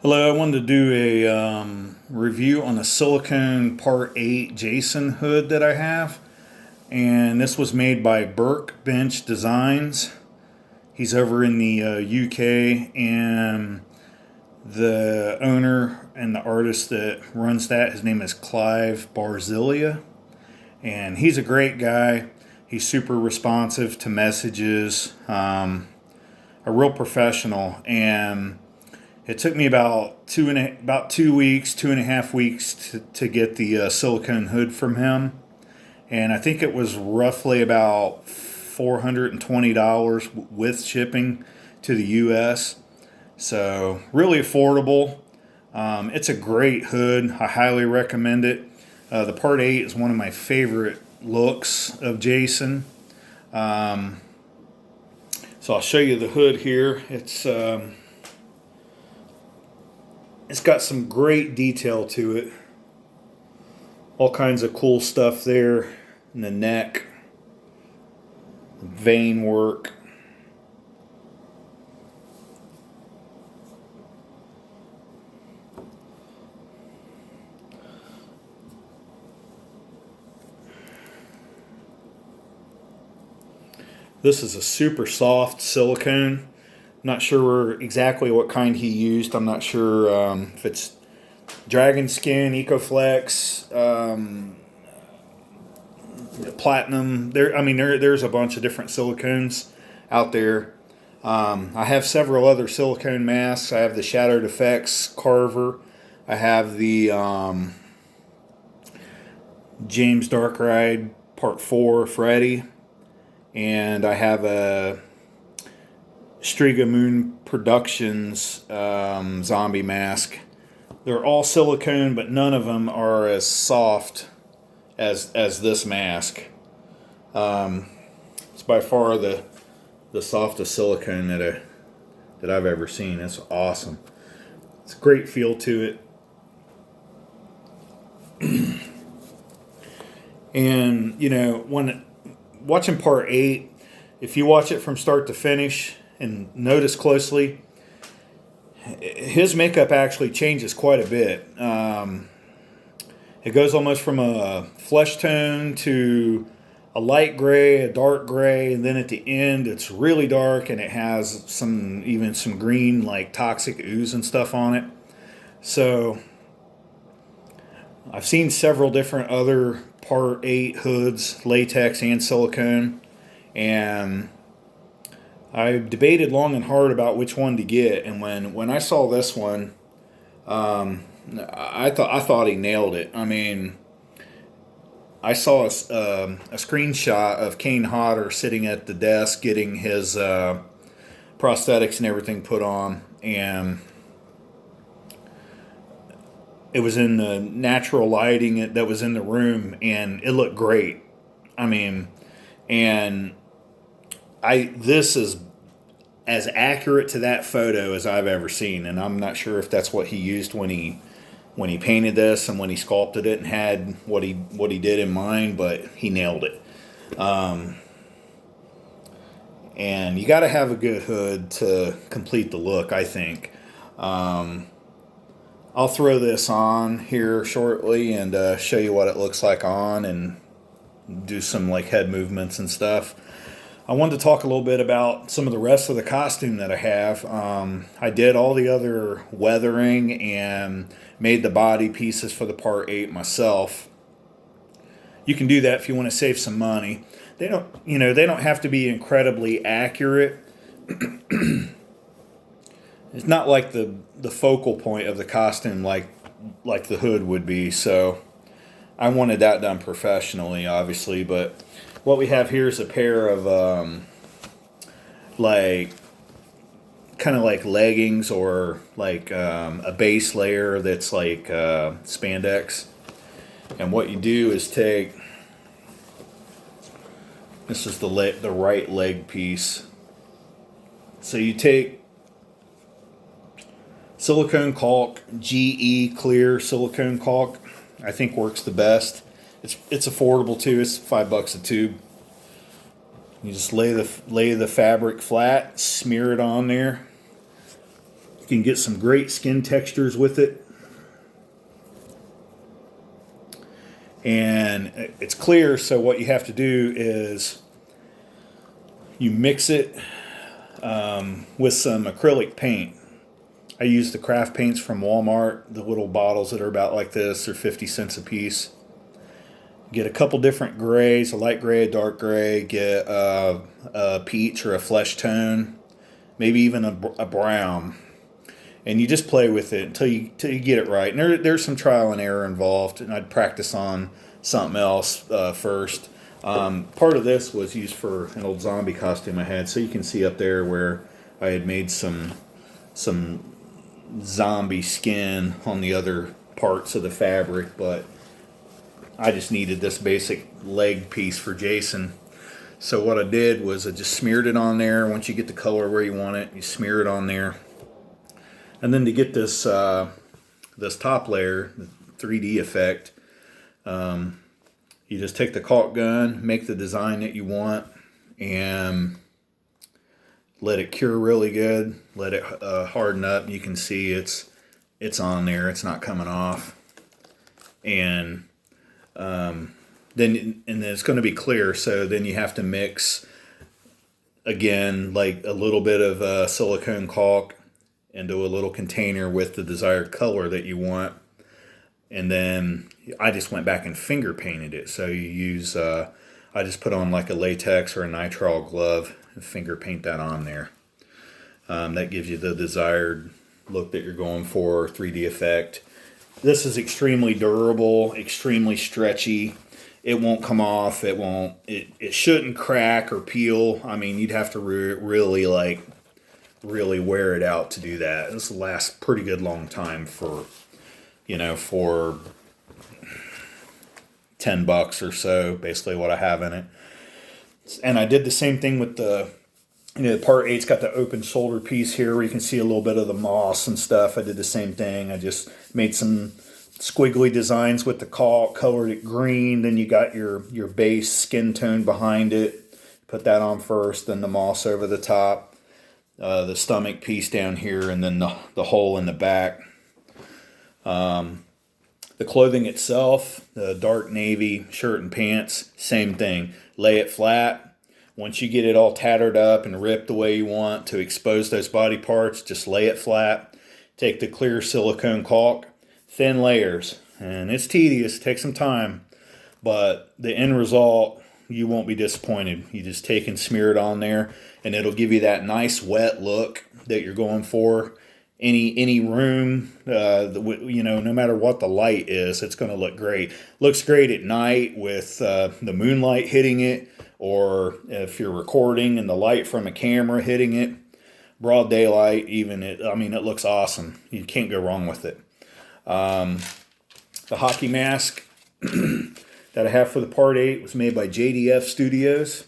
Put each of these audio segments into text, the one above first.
Hello, I wanted to do a review on a Silicone Part 8 Jason hood that I have. And this was made by Burkbench Designs. He's over in the UK, and the owner and the artist that runs that, his name is Clive Barzilia. And he's a great guy. He's super responsive to messages, a real professional. And it took me about 2 weeks, 2.5 weeks to get the silicone hood from him, and I think it was roughly about $420 with shipping to the U.S. So really affordable. It's a great hood. I highly recommend it. The Part 8 is one of my favorite looks of Jason. So I'll show you the hood here. It's got some great detail to it. All kinds of cool stuff there in the neck, vein work. This is a super soft silicone. Not sure exactly what kind he used. I'm not sure if it's Dragon Skin, Ecoflex, Platinum. There's a bunch of different silicones out there. I have several other silicone masks. I have the Shattered Effects Carver. I have the James Darkride Part 4 Freddy. And I have a Striga Moon Productions zombie mask. They're all silicone, but none of them are as soft as this mask. It's by far the softest silicone that I've ever seen. It's awesome. It's a great feel to it. And when watching Part 8, if you watch it from start to finish and notice closely, his makeup actually changes quite a bit. It goes almost from a flesh tone to a light gray, a dark gray, and then at the end it's really dark and it has even some green, like toxic ooze and stuff on it. So I've seen several different other Part 8 hoods, latex and silicone, and I debated long and hard about which one to get. And when I saw this one, I thought he nailed it. I mean, I saw a screenshot of Kane Hodder sitting at the desk getting his prosthetics and everything put on, and it was in the natural lighting that was in the room, and it looked great. I mean, and this is as accurate to that photo as I've ever seen, and I'm not sure if that's what he used when he painted this and when he sculpted it and had what he did in mind, but he nailed it. And you got to have a good hood to complete the look, I think. I'll throw this on here shortly and show you what it looks like on and do some like head movements and stuff. I wanted to talk a little bit about some of the rest of the costume that I have. I did all the other weathering and made the body pieces for the Part 8 myself. You can do that if you want to save some money. They don't have to be incredibly accurate. It's not like the focal point of the costume like the hood would be. So I wanted that done professionally, obviously. But what we have here is a pair of like kind of like leggings or like a base layer that's like spandex. And what you do is take, this is the right leg piece. So you take silicone caulk, GE clear silicone caulk. I think works the best. It's affordable too. It's $5 a tube. You just lay the fabric flat, smear it on there, You can get some great skin textures with it. And it's clear, so what you have to do is you mix it with some acrylic paint. I use the craft paints from Walmart, the little bottles that are about like this. They're 50 cents a piece. Get a couple different grays, a light gray, a dark gray. Get a peach or a flesh tone, maybe even a brown. And you just play with it until you get it right. And there's some trial and error involved, and I'd practice on something else first. Part of this was used for an old zombie costume I had, so you can see up there where I had made some zombie skin on the other parts of the fabric, but I just needed this basic leg piece for Jason. So what I did was I just smeared it on there. Once you get the color where you want it, you smear it on there. And then to get this this top layer, the 3D effect, you just take the caulk gun, make the design that you want, and let it cure really good. Let it harden up. You can see it's on there. It's not coming off. And then it's going to be clear. So then you have to mix again, like a little bit of silicone caulk into a little container with the desired color that you want. And then I just went back and finger painted it. So you use, I just put on like a latex or a nitrile glove and finger paint that on there. That gives you the desired look that you're going for, 3D effect. This is extremely durable, extremely stretchy. It won't come off. It shouldn't crack or peel. I mean, you'd have to really wear it out to do that. This will last pretty good long time for $10 or so, basically what I have in it. And I did the same thing with the part 8's got the open shoulder piece here where you can see a little bit of the moss and stuff. I did the same thing. I just made some squiggly designs with the caulk, colored it green. Then you got your base skin tone behind it. Put that on first, then the moss over the top. The stomach piece down here, and then the hole in the back. The clothing itself, the dark navy shirt and pants, same thing. Lay it flat. Once you get it all tattered up and ripped the way you want to expose those body parts, just lay it flat. Take the clear silicone caulk, thin layers. And it's tedious, takes some time. But the end result, you won't be disappointed. You just take and smear it on there, and it'll give you that nice wet look that you're going for. Any room, no matter what the light is, it's going to look great. Looks great at night with the moonlight hitting it, or if you're recording and the light from a camera hitting it. Broad daylight, it looks awesome. You can't go wrong with it. The hockey mask that I have for the part 8 was made by JDF Studios.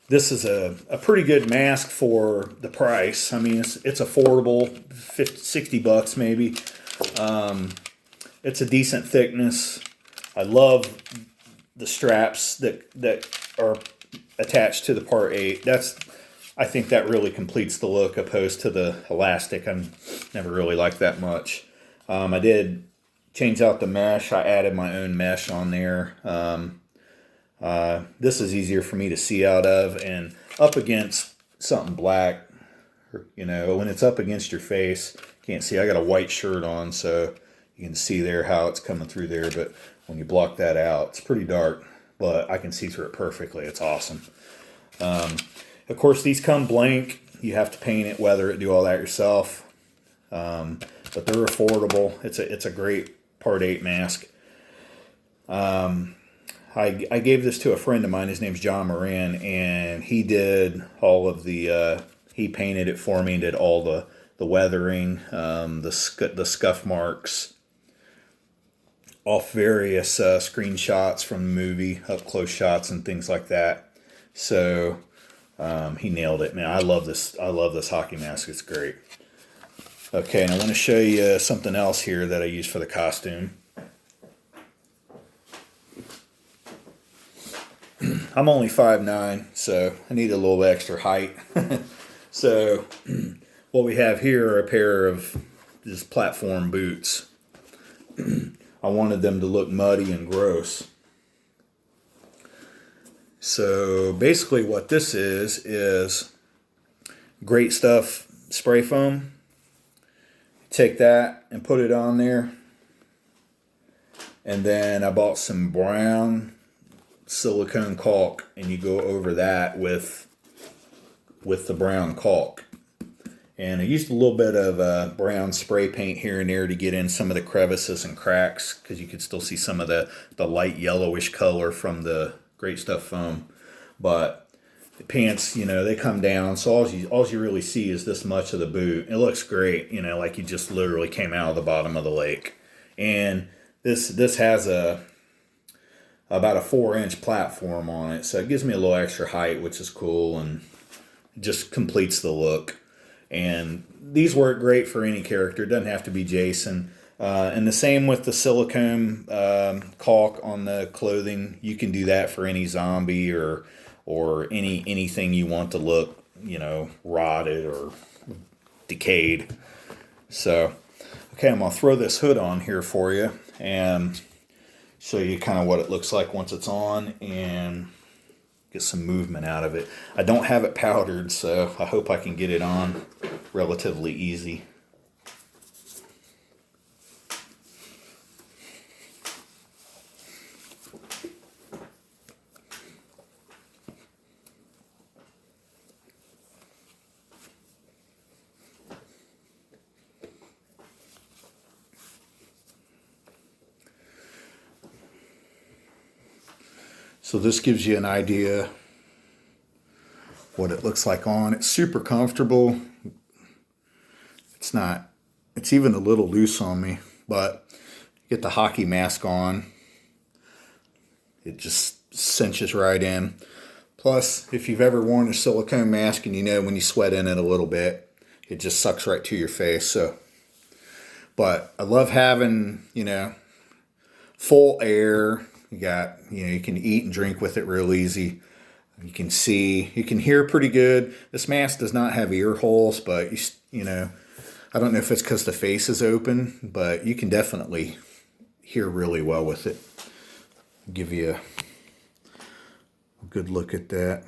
This is a pretty good mask for the price. I mean, it's affordable, $60 maybe. It's a decent thickness. I love the straps that are attached to the part 8. I think that really completes the look opposed to the elastic. I never really liked that much. I did change out the mesh. I added my own mesh on there. This is easier for me to see out of, and up against something black, when it's up against your face, can't see. I got a white shirt on, so you can see there how it's coming through there, but when you block that out, it's pretty dark, but I can see through it perfectly. It's awesome. Of course, these come blank. You have to paint it, weather it, do all that yourself. But they're affordable. It's a great part 8 mask. I gave this to a friend of mine. His name's John Moran, and he did all of the. He painted it for me and did all the weathering, the scuff marks, off various screenshots from the movie, up close shots and things like that. So he nailed it, man. I love this hockey mask. It's great. Okay, and I want to show you something else here that I use for the costume. I'm only 5'9", so I need a little extra height. So what we have here are a pair of just platform boots. I wanted them to look muddy and gross. So basically what this is Great Stuff spray foam. Take that and put it on there. And then I bought some brown silicone caulk, and you go over that with the brown caulk. And I used a little bit of brown spray paint here and there to get in some of the crevices and cracks, because you could still see some of the light yellowish color from the Great Stuff foam. But the pants, they come down, so all you really see is this much of the boot. It looks great, like you just literally came out of the bottom of the lake. And this has about a 4-inch platform on it, so it gives me a little extra height, which is cool, and just completes the look. And these work great for any character. It doesn't have to be Jason. And the same with the silicone caulk on the clothing. You can do that for any zombie or anything you want to look, rotted or decayed. So, okay, I'm going to throw this hood on here for you and show you kind of what it looks like once it's on and get some movement out of it. I don't have it powdered, so I hope I can get it on relatively easy. So this gives you an idea what it looks like on. It's super comfortable. It's even a little loose on me, but get the hockey mask on. It just cinches right in. Plus, if you've ever worn a silicone mask and when you sweat in it a little bit, it just sucks right to your face. But I love having, full air. You got, you can eat and drink with it real easy. You can see, you can hear pretty good. This mask does not have ear holes, but I don't know if it's because the face is open, but you can definitely hear really well with it. I'll give you a good look at that.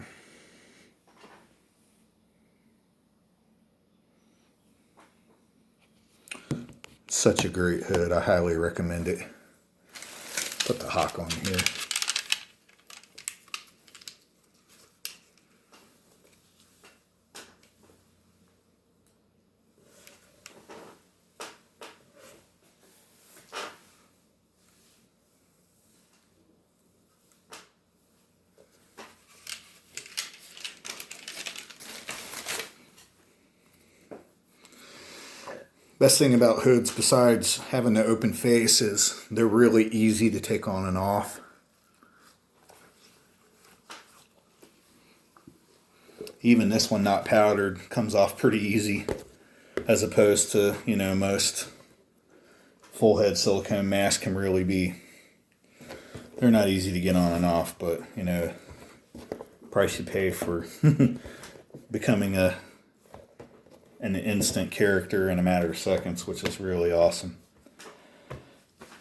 Such a great hood. I highly recommend it. Put the hock on here. Best thing about hoods, besides having the open face, is they're really easy to take on and off. Even this one not powdered comes off pretty easy, as opposed to, most full head silicone masks can really be, they're not easy to get on and off, but, price you pay for becoming an instant character in a matter of seconds, which is really awesome.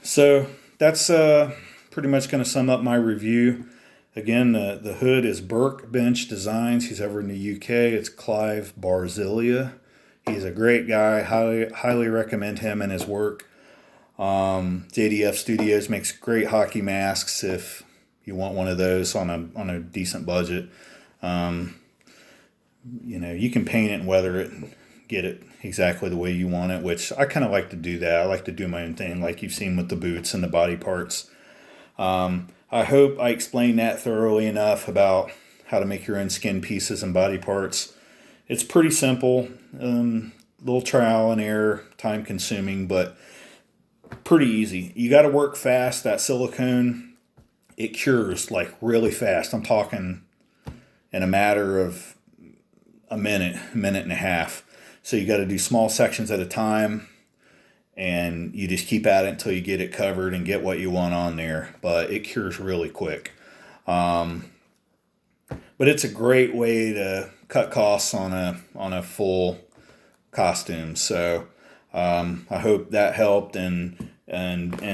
So that's pretty much going to sum up my review. Again, the hood is Burkbench Designs. He's over in the UK. It's Clive Barzilia. He's a great guy. Highly recommend him and his work. JDF Studios makes great hockey masks if you want one of those on a decent budget. You can paint it and weather it and get it exactly the way you want it, which I kind of like to do that. I like to do my own thing, like you've seen with the boots and the body parts. I hope I explained that thoroughly enough about how to make your own skin pieces and body parts. It's pretty simple, little trial and error, time consuming, but pretty easy. You got to work fast. That silicone, it cures like really fast. I'm talking in a matter of a minute and a half. So you got to do small sections at a time, and you just keep at it until you get it covered and get what you want on there. But it cures really quick. But it's a great way to cut costs on a full costumes. So I hope that helped. And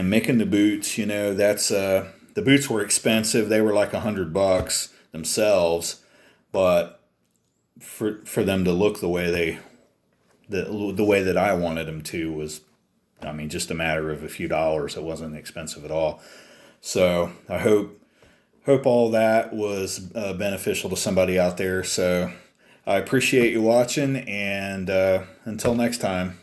making the boots, that's the boots were expensive. They were like $100 themselves, but for them to look the way the way that I wanted them to was, I mean, just a matter of a few dollars. It wasn't expensive at all. So I hope all that was beneficial to somebody out there. So I appreciate you watching, and until next time.